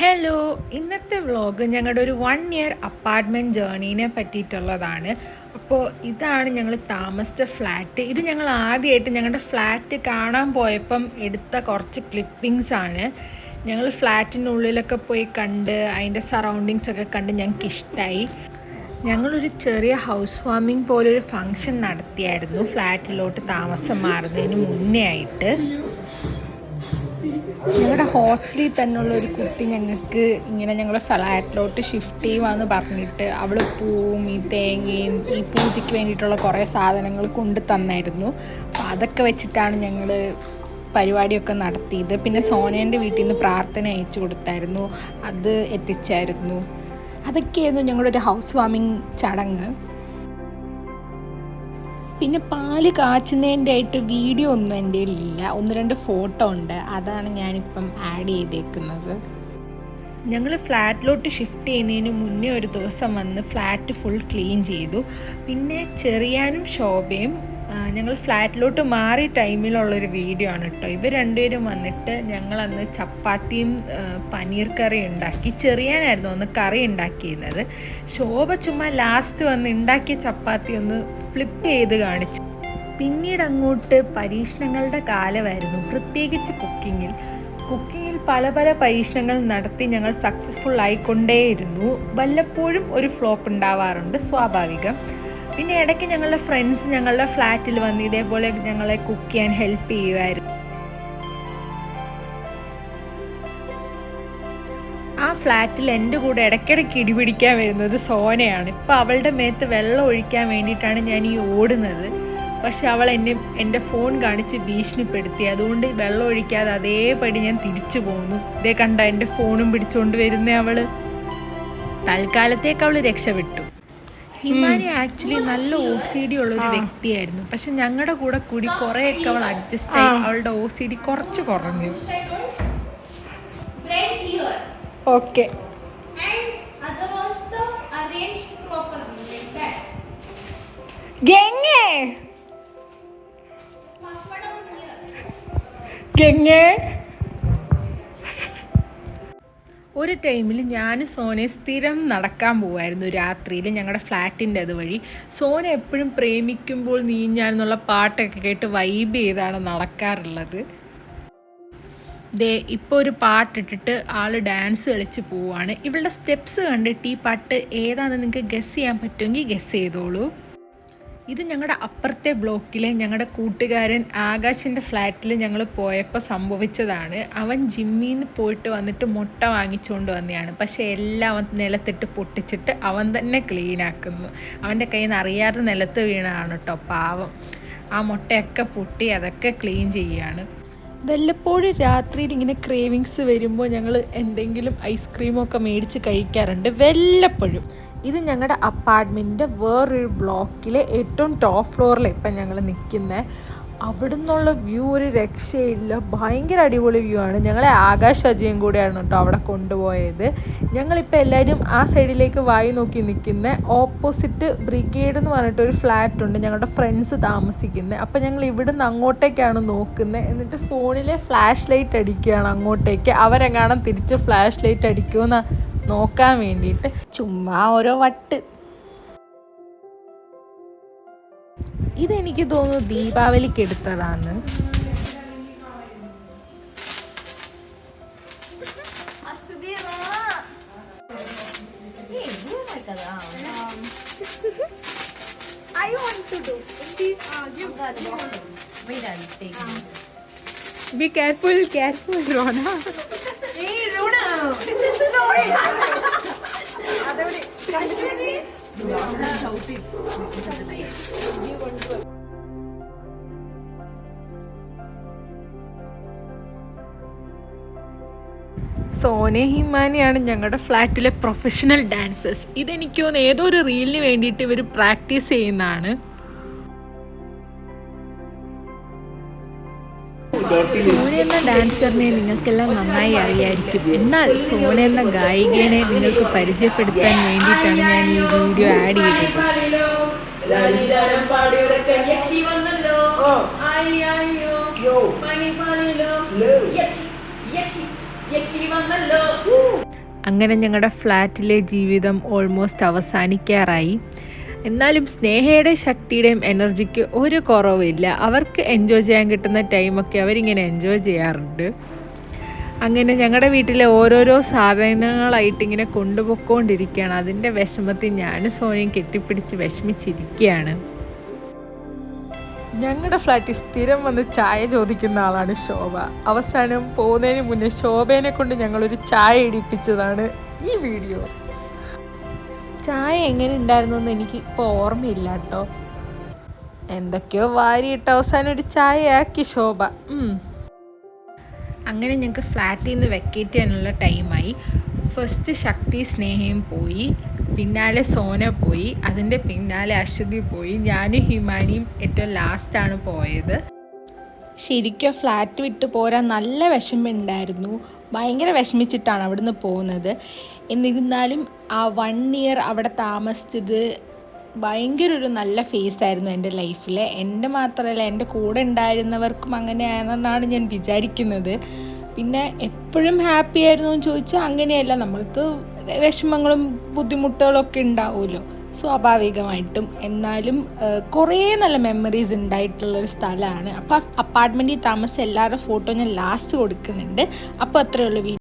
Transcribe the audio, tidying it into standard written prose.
Hello, ഇന്നത്തെ vlog ഞങ്ങളുടെ ഒരു 1 ഇയർ അപ്പാർട്ട്മെൻറ്റ് ജേർണീനെ പറ്റിയിട്ടുള്ളതാണ്. അപ്പോൾ ഇതാണ് ഞങ്ങൾ താമസിച്ച ഫ്ലാറ്റ്. ഇത് ഞങ്ങൾ ആദ്യമായിട്ട് ഞങ്ങളുടെ ഫ്ലാറ്റ് കാണാൻ പോയപ്പം എടുത്ത കുറച്ച് ക്ലിപ്പിങ്സാണ്. ഞങ്ങൾ ഫ്ലാറ്റിനുള്ളിലൊക്കെ പോയി കണ്ട് അതിൻ്റെ സറൗണ്ടിങ്സൊക്കെ കണ്ട് ഞങ്ങൾക്ക് ഇഷ്ടമായി. ഞങ്ങളൊരു ചെറിയ ഹൗസ് വാമിങ് പോലൊരു ഫങ്ഷൻ നടത്തിയായിരുന്നു ഫ്ലാറ്റിലോട്ട് താമസം മാറുന്നതിന് മുന്നേ ആയിട്ട്. ഞങ്ങളുടെ ഹോസ്റ്റലിൽ തന്നെയുള്ള ഒരു കുട്ടി ഞങ്ങൾക്ക് ഇങ്ങനെ ഞങ്ങളുടെ ഫ്ലാറ്റിലോട്ട് ഷിഫ്റ്റ് ചെയ്യുവാന്ന് പറഞ്ഞിട്ട് അവൾ പൂവും ഈ തേങ്ങയും ഈ പൂജയ്ക്ക് വേണ്ടിയിട്ടുള്ള കുറേ സാധനങ്ങൾ കൊണ്ട് തന്നായിരുന്നു. അപ്പോൾ അതൊക്കെ വെച്ചിട്ടാണ് ഞങ്ങൾ പരിപാടിയൊക്കെ നടത്തിയത്. പിന്നെ സോനേൻ്റെ വീട്ടിൽ നിന്ന് പ്രാർത്ഥന അയച്ചു കൊടുത്തായിരുന്നു, അത് എത്തിച്ചായിരുന്നു. അതൊക്കെയായിരുന്നു ഞങ്ങളുടെ ഒരു ഹൗസ് വാമിങ് ചടങ്ങ്. പിന്നെ പാല് കാച്ചുന്നതിൻ്റെ ആയിട്ട് വീഡിയോ ഒന്നും എൻ്റെ ഇല്ല, 1-2 ഫോട്ടോ ഉണ്ട്, അതാണ് ഞാനിപ്പം ആഡ് ചെയ്തേക്കുന്നത്. ഞങ്ങൾ ഫ്ലാറ്റിലോട്ട് ഷിഫ്റ്റ് ചെയ്യുന്നതിന് മുന്നേ ഒരു ദിവസം വന്ന് ഫ്ലാറ്റ് ഫുൾ ക്ലീൻ ചെയ്തു. പിന്നെ ചെറിയാനും ശോഭയും ഞങ്ങൾ ഫ്ലാറ്റിലോട്ട് മാറിയ ടൈമിലുള്ളൊരു വീഡിയോ ആണ് കേട്ടോ. ഇവർ രണ്ടുപേരും വന്നിട്ട് ഞങ്ങളന്ന് ചപ്പാത്തിയും പനീർ കറി ഉണ്ടാക്കി. ചെറിയാനായിരുന്നു അന്ന് കറി ഉണ്ടാക്കിയിരുന്നത്. ശോഭ ചുമ്മാ ലാസ്റ്റ് വന്ന് ഉണ്ടാക്കിയ ചപ്പാത്തി ഒന്ന് ഫ്ലിപ്പ് ചെയ്ത് കാണിച്ചു. പിന്നീട് അങ്ങോട്ട് പരീക്ഷണങ്ങളുടെ കാലമായിരുന്നു, പ്രത്യേകിച്ച് കുക്കിങ്ങിൽ പല പല പരീക്ഷണങ്ങൾ നടത്തി ഞങ്ങൾ സക്സസ്ഫുൾ ആയിക്കൊണ്ടേയിരുന്നു. വല്ലപ്പോഴും ഒരു ഫ്ലോപ്പ് ഉണ്ടാവാറുണ്ട്, സ്വാഭാവികം. പിന്നെ ഇടയ്ക്ക് ഞങ്ങളുടെ ഫ്രണ്ട്സ് ഞങ്ങളുടെ ഫ്ലാറ്റിൽ വന്ന് ഇതേപോലെ ഞങ്ങളെ കുക്ക് ചെയ്യാൻ ഹെൽപ്പ് ചെയ്യുമായിരുന്നു. ആ ഫ്ലാറ്റിൽ എൻ്റെ കൂടെ ഇടയ്ക്കിടയ്ക്ക് ഇടിപിടിക്കാൻ വരുന്നത് സോനയാണ്. ഇപ്പോൾ അവളുടെ മേത്ത് വെള്ളം ഒഴിക്കാൻ വേണ്ടിയിട്ടാണ് ഞാൻ ഈ ഓടുന്നത്. പക്ഷെ അവൾ എൻ്റെ ഫോൺ കാണിച്ച് ഭീഷണിപ്പെടുത്തി. അതുകൊണ്ട് വെള്ളം ഒഴിക്കാതെ അതേപടി ഞാൻ തിരിച്ചു പോന്നു. ഇതേ കണ്ട എൻ്റെ ഫോണും പിടിച്ചുകൊണ്ട് വരുന്ന അവൾ. തൽക്കാലത്തേക്ക് അവൾ രക്ഷപ്പെട്ടു. ഹിമാനി ആക്ച്വലി നല്ല OCD ഉള്ളൊരു വ്യക്തിയായിരുന്നു. പക്ഷെ ഞങ്ങളുടെ കൂടെ കൂടി കുറേയൊക്കെ അവൾ അഡ്ജസ്റ്റ് ആയി അവളുടെ OCD കുറച്ച് കുറഞ്ഞു. ഓക്കെ, ഒരു ടൈമിൽ ഞാൻ സോനയെ സ്ഥിരം നടക്കാൻ പോവായിരുന്നു രാത്രിയിൽ ഞങ്ങളുടെ ഫ്ലാറ്റിൻ്റെ അതുവഴി. സോന എപ്പോഴും പ്രേമിക്കുമ്പോൾ നീ ഞാൻ എന്നുള്ള പാട്ടൊക്കെ കേട്ട് വൈബ് ചെയ്താണ് നടക്കാറുള്ളത്. ഇപ്പോൾ ഒരു പാട്ടിട്ടിട്ട് ആൾ ഡാൻസ് കളിച്ച് പോവാണ്. ഇവളുടെ സ്റ്റെപ്സ് കണ്ടിട്ട് ഈ പാട്ട് ഏതാണെന്ന് നിങ്ങൾക്ക് ഗസ് ചെയ്യാൻ പറ്റുമെങ്കിൽ ഗസ് ചെയ്തോളൂ. ഇത് ഞങ്ങളുടെ അപ്പുറത്തെ ബ്ലോക്കിലെ ഞങ്ങളുടെ കൂട്ടുകാരൻ ആകാശിൻ്റെ ഫ്ലാറ്റിൽ ഞങ്ങൾ പോയപ്പോൾ സംഭവിച്ചതാണ്. അവൻ ജിമ്മിൽ നിന്ന് പോയിട്ട് വന്നിട്ട് മുട്ട വാങ്ങിച്ചുകൊണ്ട് വന്നതാണ്. പക്ഷേ എല്ലാം അവൻ നിലത്തിട്ട് പൊട്ടിച്ചിട്ട് അവൻ തന്നെ ക്ലീനാക്കുന്നു. അവൻ്റെ കയ്യിൽ നിന്ന് അറിയാതെ നിലത്ത് വീണതാണ് കേട്ടോ, പാവം. ആ മുട്ടയൊക്കെ പൊട്ടി അതൊക്കെ ക്ലീൻ ചെയ്യുകയാണ്. വല്ലപ്പോഴും രാത്രിയിൽ ഇങ്ങനെ ക്രേവിങ്സ് വരുമ്പോൾ ഞങ്ങൾ എന്തെങ്കിലും ഐസ്ക്രീമൊക്കെ മേടിച്ച് കഴിക്കാറുണ്ട്, വല്ലപ്പോഴും. ഇത് ഞങ്ങളുടെ അപ്പാർട്ട്മെൻറ്റിൻ്റെ വേറൊരു ബ്ലോക്കിലെ ഏറ്റവും ടോപ്പ് ഫ്ലോറിലാണ് ഇപ്പം ഞങ്ങൾ നിൽക്കുന്നത്. അവിടെ നിന്നുള്ള വ്യൂ ഒരു രക്ഷയില്ല, ഭയങ്കര അടിപൊളി വ്യൂ ആണ്. ഞങ്ങളെ ആകാശ് അജയും കൂടെയാണ് കേട്ടോ അവിടെ കൊണ്ടുപോയത്. ഞങ്ങളിപ്പോൾ എല്ലാവരും ആ സൈഡിലേക്ക് വായി നോക്കി നിൽക്കുന്ന ഓപ്പോസിറ്റ് ബ്രിഗേഡ് എന്ന് പറഞ്ഞിട്ടൊരു ഫ്ലാറ്റ് ഉണ്ട് ഞങ്ങളുടെ ഫ്രണ്ട്സ് താമസിക്കുന്നത്. അപ്പോൾ ഞങ്ങൾ ഇവിടുന്ന് അങ്ങോട്ടേക്കാണ് നോക്കുന്നത്. എന്നിട്ട് ഫോണിലെ ഫ്ലാഷ് ലൈറ്റ് അടിക്കുകയാണ് അങ്ങോട്ടേക്ക്. അവരെങ്ങാനും തിരിച്ച് ഫ്ലാഷ് ലൈറ്റ് അടിക്കുമെന്ന് നോക്കാൻ വേണ്ടിയിട്ട് ചുമ്മാ ഓരോ വട്ട്. ഇതെനിക്ക് തോന്നുന്നു ദീപാവലിക്ക് എടുത്തതാണ്. Be careful, Rona. Hey, Rona. Sona ഹിമാനിയാണ് ഞങ്ങളുടെ ഫ്ലാറ്റിലെ പ്രൊഫഷണൽ ഡാൻസേഴ്സ്. ഇതെനിക്ക് തോന്നുന്നു ഏതോ ഒരു റീലിന് വേണ്ടിയിട്ട് ഇവർ പ്രാക്ടീസ് ചെയ്യുന്നതാണ്. സോന എന്ന ഡാൻസറിനെ നിങ്ങൾക്കെല്ലാം നന്നായി അറിയായിരിക്കും. എന്നാൽ സോന എന്ന ഗായികനെ നിങ്ങൾക്ക് പരിചയപ്പെടുത്താൻ വേണ്ടിയിട്ടാണ് ഞാൻ ഈ വീഡിയോ ആഡ് ചെയ്തത്. അങ്ങനെ ഞങ്ങളുടെ ഫ്ലാറ്റിലെ ജീവിതം ഓൾമോസ്റ്റ് അവസാനിക്കാറായി. എന്നാലും സ്നേഹയുടെയും ശക്തിയുടെയും എനർജിക്ക് ഒരു കുറവില്ല. അവർക്ക് എൻജോയ് ചെയ്യാൻ കിട്ടുന്ന ടൈമൊക്കെ അവരിങ്ങനെ എൻജോയ് ചെയ്യാറുണ്ട്. അങ്ങനെ ഞങ്ങളുടെ വീട്ടിലെ ഓരോരോ സാധനങ്ങളായിട്ട് ഇങ്ങനെ കൊണ്ടുപോയിക്കൊണ്ടിരിക്കുകയാണ്. അതിൻ്റെ വിഷമത്തിൽ ഞാനും സോനയും കെട്ടിപ്പിടിച്ച് വിഷമിച്ചിരിക്കുകയാണ്. ഞങ്ങളുടെ ഫ്ലാറ്റിൽ സ്ഥിരം വന്ന് ചായ ചോദിക്കുന്ന ആളാണ് ശോഭ. അവസാനം പോകുന്നതിന് മുന്നേ ശോഭേനെ കൊണ്ട് ഞങ്ങളൊരു ചായ ഇടിപ്പിച്ചതാണ് ഈ വീഡിയോ. ചായ എങ്ങനെ ഉണ്ടായിരുന്നു എന്ന് എനിക്ക് ഇപ്പോൾ ഓർമ്മയില്ല കേട്ടോ. എന്തൊക്കെയോ വാരിയിട്ട് അവസാനം ഒരു ചായ ആക്കി ശോഭ. അങ്ങനെ ഞങ്ങൾക്ക് ഫ്ലാറ്റിൽ നിന്ന് വെക്കേറ്റ് ചെയ്യാനുള്ള ടൈമായി. ഫസ്റ്റ് ശക്തി സ്നേഹയും പോയി, പിന്നാലെ സോന പോയി, അതിൻ്റെ പിന്നാലെ അശ്വതി പോയി, ഞാനും ഹിമാനിയും ഏറ്റവും ലാസ്റ്റാണ് പോയത്. ശരിക്കും ഫ്ലാറ്റ് വിട്ട് പോരാൻ നല്ല വിഷമമുണ്ടായിരുന്നു. ഭയങ്കര വിഷമിച്ചിട്ടാണ് അവിടുന്ന് പോകുന്നത്. എന്നിരുന്നാലും ആ 1 ഇയർ അവിടെ താമസിച്ചത് ഭയങ്കര ഒരു നല്ല ഫേസായിരുന്നു എൻ്റെ ലൈഫിൽ. എൻ്റെ മാത്രമല്ല, എൻ്റെ കൂടെ ഉണ്ടായിരുന്നവർക്കും അങ്ങനെയാണെന്നാണ് ഞാൻ വിചാരിക്കുന്നത്. പിന്നെ എപ്പോഴും ഹാപ്പി ആയിരുന്നു എന്ന് ചോദിച്ചാൽ അങ്ങനെയല്ല, നമ്മൾക്ക് വിഷമങ്ങളും ബുദ്ധിമുട്ടുകളൊക്കെ ഉണ്ടാവുമല്ലോ സ്വാഭാവികമായിട്ടും. എന്നാലും കുറേ നല്ല മെമ്മറീസ് ഉണ്ടായിട്ടുള്ളൊരു സ്ഥലമാണ്. അപ്പോൾ അപ്പാർട്ട്മെൻറ്റിൽ താമസിച്ച എല്ലാവരുടെ ഫോട്ടോ ഞാൻ ലാസ്റ്റ് കൊടുക്കുന്നുണ്ട്. അപ്പോൾ അത്രയേ ഉള്ളൂ.